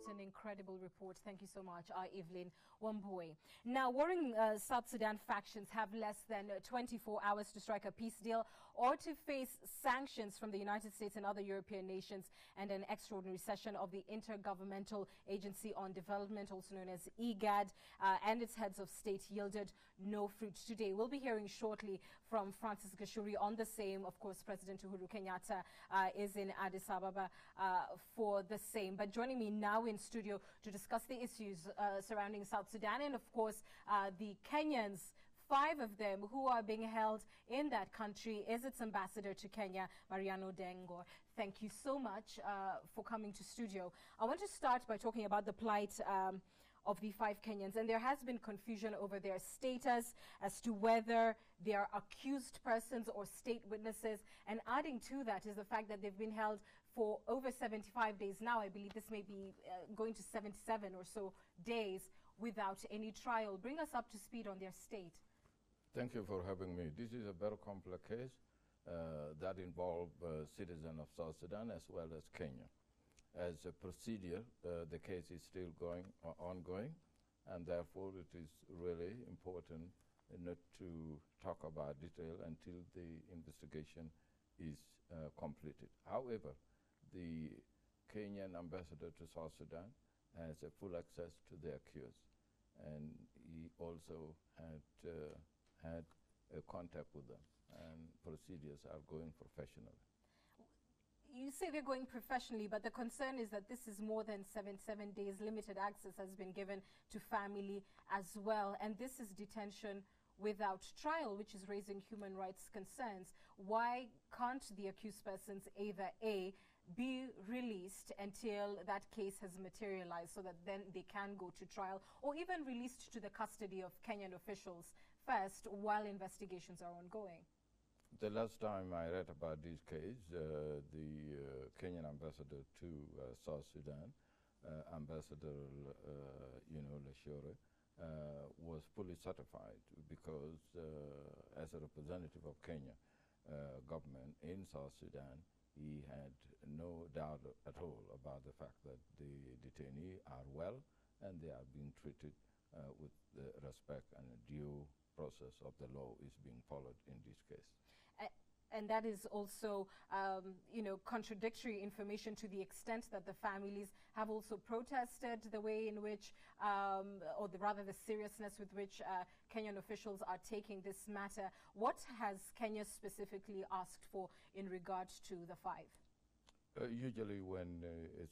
That's an incredible report. Thank you so much, Evelyn Wambui. Now, warring South Sudan factions have less than 24 hours to strike a peace deal or to face sanctions from the United States and other European nations, and an extraordinary session of the Intergovernmental Agency on Development, also known as IGAD, and its heads of state yielded no fruit today. We'll be hearing shortly from Francis Gashuri on the same. Of course, President Uhuru Kenyatta is in Addis Ababa for the same. But joining me now in studio to discuss the issues surrounding South Sudan and, of course, the Kenyans, 5 of them who are being held in that country, is its ambassador to Kenya, Mariano Dengo. Thank you so much for coming to studio. I want to start by talking about the plight of the 5 Kenyans, and there has been confusion over their status as to whether they are accused persons or state witnesses. And adding to that is the fact that they've been held for over 75 days now. I believe this may be going to 77 or so days without any trial. Bring us up to speed on their state. Thank you for having me. This is a very complex case that involves citizens of South Sudan as well as Kenya. As a procedure, the case is still ongoing, and therefore it is really important not to talk about detail until the investigation is completed. However, the Kenyan ambassador to South Sudan has a full access to the accused, and he also had a contact with them, and procedures are going professionally. You say they're going professionally, but the concern is that this is more than 77 days. Limited access has been given to family as well. And this is detention without trial, which is raising human rights concerns. Why can't the accused persons either A, be released until that case has materialized so that then they can go to trial, or even released to the custody of Kenyan officials first while investigations are ongoing? The last time I read about this case, the Kenyan ambassador to South Sudan, Ambassador, Leshore, was fully certified because as a representative of Kenya government in South Sudan, he had no doubt at all about the fact that the detainees are well and they are being treated with the respect and due process of the law is being followed in this case. And that is also, contradictory information to the extent that the families have also protested the way in which, rather the seriousness with which Kenyan officials are taking this matter. What has Kenya specifically asked for in regards to the 5? Usually when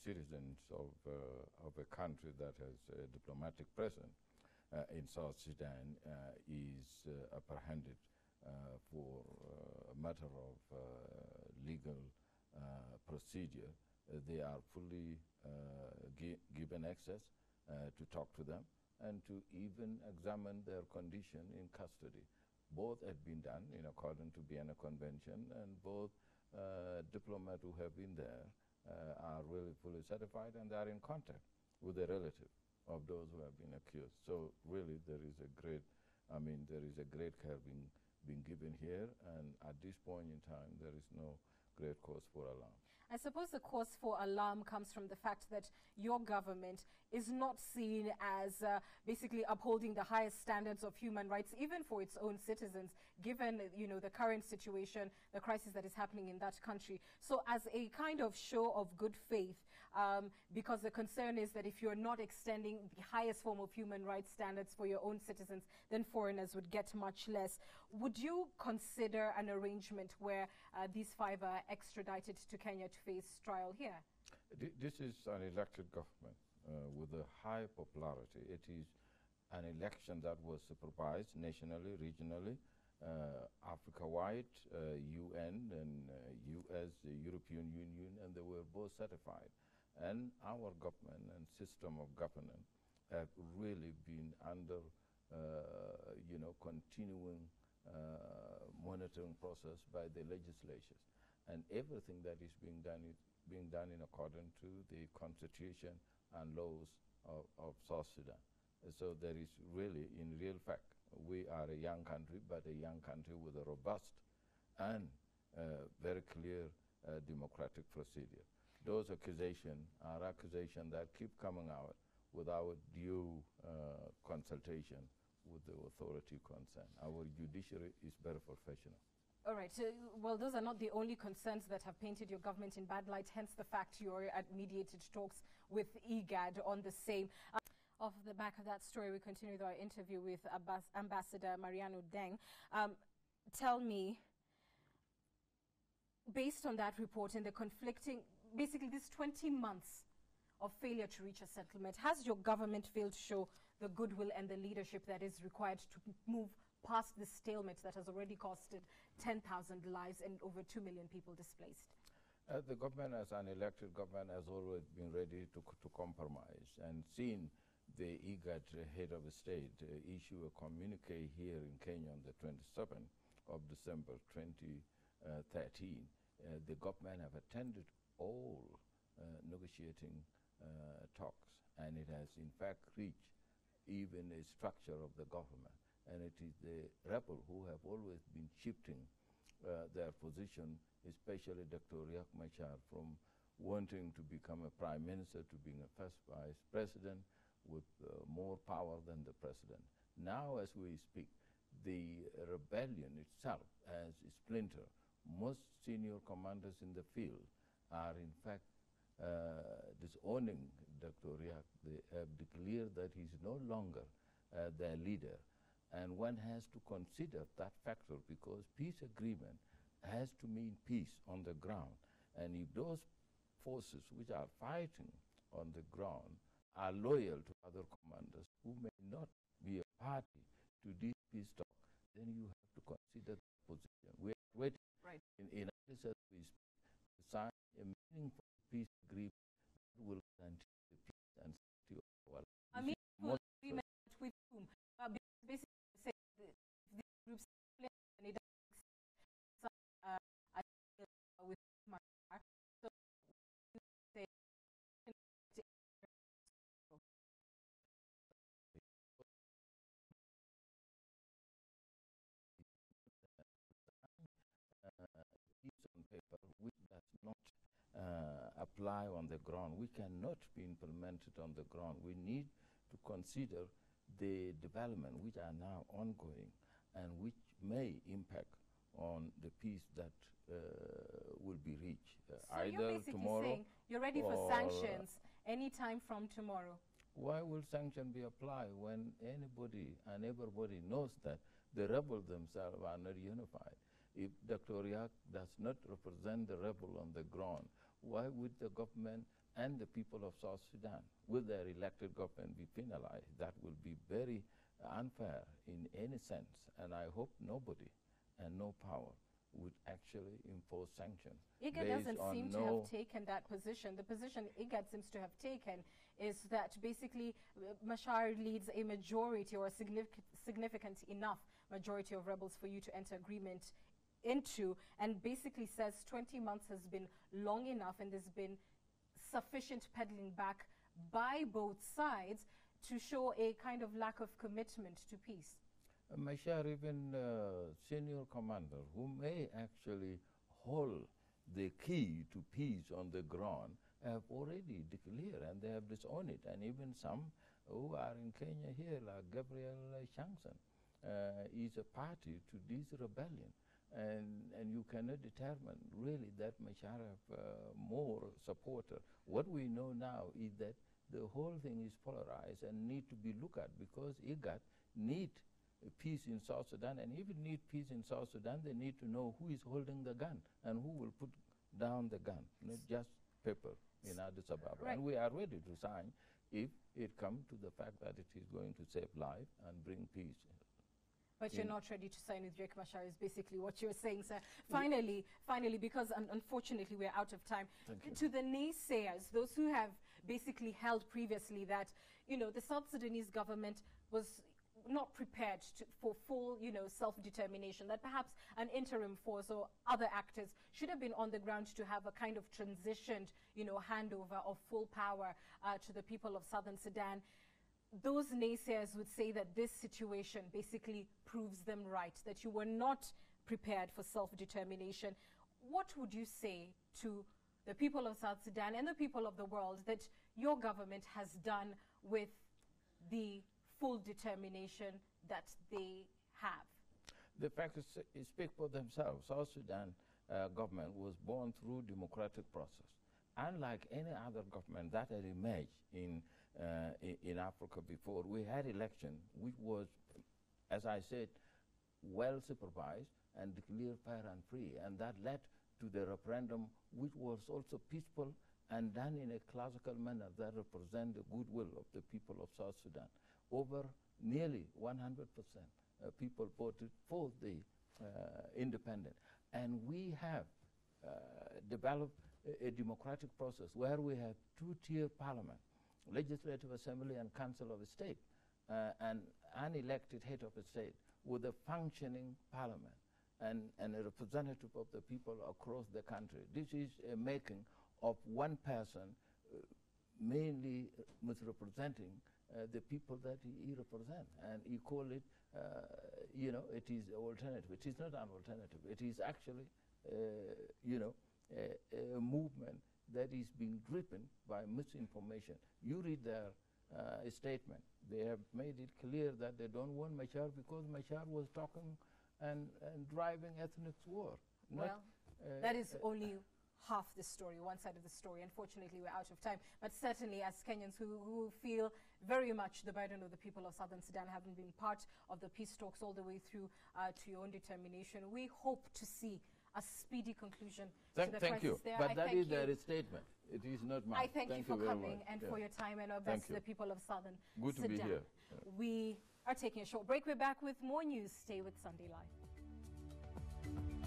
citizens of a country that has a diplomatic presence in South Sudan is apprehended for a matter of legal procedure, they are fully given access to talk to them and to even examine their condition in custody. Both had been done in accordance to Vienna Convention, and both diplomats who have been there are really fully certified, and they are in contact with the relative of those who have been accused. So really there is a great care being given here, and at this point in time there is no great cause for alarm. I suppose the cause for alarm comes from the fact that your government is not seen as basically upholding the highest standards of human rights, even for its own citizens, given, the current situation, the crisis that is happening in that country. So as a kind of show of good faith, because the concern is that if you're not extending the highest form of human rights standards for your own citizens, then foreigners would get much less. Would you consider an arrangement where these 5 are extradited to Kenya to face trial here? This is an elected government with a high popularity. It is an election that was supervised nationally, regionally, Africa-wide, UN and US, the European Union, and they were both certified. And our government and system of governance have really been under, continuing monitoring process by the legislatures. And everything that is being done in accordance to the constitution and laws of South Sudan. So there is really, in real fact, we are a young country, but a young country with a robust and very clear democratic procedure. those accusations are accusations that keep coming out without due consultation with the authority concerned. Our judiciary is very professional. All right. So, well, those are not the only concerns that have painted your government in bad light, hence the fact you're at mediated talks with IGAD on the same. Off the back of that story, we continue with our interview with Ambassador Mariano Deng. Tell me, based on that report and the conflicting, basically this 20 months of failure to reach a settlement, has your government failed to show the goodwill and the leadership that is required to move past the stalemate that has already costed 10,000 lives and over 2 million people displaced? The government, as an elected government, has always been ready to compromise, and seen the IGAD head of state issue a communique here in Kenya on the 27th of December 2013. The government have attended all negotiating talks, and it has in fact reached even a structure of the government. And it is the rebel who have always been shifting their position, especially Dr. Riek Machar, from wanting to become a prime minister to being a first vice president with more power than the president. Now, as we speak, the rebellion itself as a splinter. Most senior commanders in the field are in fact disowning Dr. Riek. They have declared that he's no longer their leader. And one has to consider that factor, because peace agreement has to mean peace on the ground. And if those forces which are fighting on the ground are loyal to other commanders who may not be a party to this peace talk, then you have to consider the position. We are waiting in Addis as we speak to sign a meaningful peace agreement that will guarantee the peace and safety of our lives. A meaningful agreement with whom? Basically, say if these groups and it doesn't with Myanmar, so you say piece on paper which does not apply on the ground, we cannot be implemented on the ground. We need to consider the development which are now ongoing and which may impact on the peace that will be reached. so either you're basically tomorrow saying you're ready for sanctions anytime from tomorrow. Why will sanction be applied when anybody and everybody knows that the rebels themselves are not unified? If Dr. Riek does not represent the rebel on the ground, why would the government and the people of South Sudan, with their elected government, be penalized? That will be very unfair in any sense, and I hope nobody and no power would actually impose sanctions. IGAD doesn't seem to have taken that position. The position IGAD seems to have taken is that basically Machar leads a majority or a significant enough majority of rebels for you to enter agreement into, and basically says 20 months has been long enough and there's been sufficient peddling back by both sides to show a kind of lack of commitment to peace. Machar, even senior commander who may actually hold the key to peace on the ground have already declared, and they have disowned it. And even some who are in Kenya here, like Gabriel Shankson, is a party to this rebellion. And you cannot determine really that Machar have more supporter. What we know now is that the whole thing is polarized and need to be looked at, because IGAD need peace in South Sudan, and if it need peace in South Sudan, they need to know who is holding the gun and who will put down the gun, not just paper in Addis Ababa. Right. And we are ready to sign if it comes to the fact that it is going to save life and bring peace. But you're not ready to sign with Riek Machar is basically what you're saying, sir. Finally, because unfortunately we're out of time, to the naysayers, those who have basically held previously that, you know, the South Sudanese government was not prepared for full, you know, self-determination, that perhaps an interim force or other actors should have been on the ground to have a kind of transitioned, you know, handover of full power to the people of Southern Sudan. Those naysayers would say that this situation basically proves them right, that you were not prepared for self-determination. What would you say to the people of South Sudan and the people of the world that your government has done with the full determination that they have? The facts speak for themselves. South Sudan government was born through democratic process. Unlike any other government that had emerged in Africa before, we had election which was, as I said, well supervised and declared fair and free, and that led to the referendum, which was also peaceful and done in a classical manner that represents the goodwill of the people of South Sudan. Over nearly 100% people voted for the independent. And we have developed a democratic process where we have two-tier parliament, legislative assembly and council of the state, and an elected head of the state with a functioning parliament and a representative of the people across the country. This is a making of one person mainly misrepresenting the people that he represents, and he call it, you know, it is alternative. It is not an alternative. It is actually, you know, a movement that is being driven by misinformation. You read their statement. They have made it clear that they don't want Machar because Machar was talking and driving ethnic war. Well, that is only half the story, one side of the story. Unfortunately, we're out of time. But certainly, as Kenyans who feel very much the burden of the people of Southern Sudan, having been part of the peace talks all the way through to your own determination, we hope to see a speedy conclusion to the thank you. crisis there. But that is their statement. It is not mine. I thank you for coming and for your time, and our best to the people of Southern Sudan. Good to be here. We are taking a short break. We're back with more news. Stay with Sunday Live.